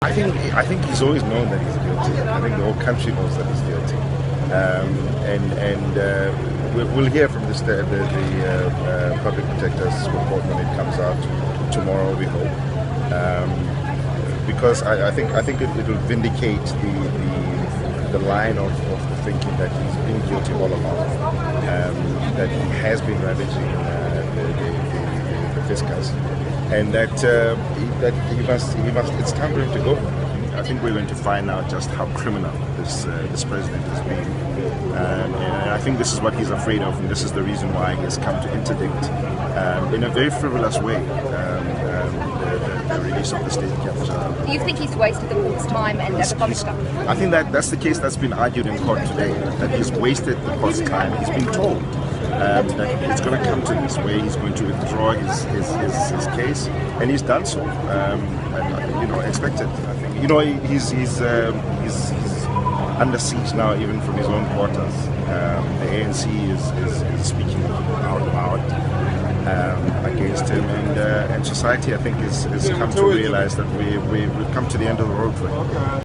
I think he's always known that he's guilty. I think the whole country knows that he's guilty, and we'll hear from the public protector's report when it comes out tomorrow. We hope, because I think it will vindicate the line of the thinking that he's been guilty all along, that he has been ravaging the fiscus, and that he must. It's time for him to go. I think we're going to find out just how criminal this president has been, and I think this is what he's afraid of, and this is the reason why he has come to interdict, in a very frivolous way, the release of the state capture. Do you think he's wasted the court's time and the public stuff? I think that's the case that's been argued in court today, that he's wasted the court's time. He's been told that it's going to come to this way. He's going to withdraw his case, and he's done so. And expected. I think he's under siege now, even from his own quarters. The ANC is speaking out loud against him, and society, I think, has come to realize that we've come to the end of the road for him.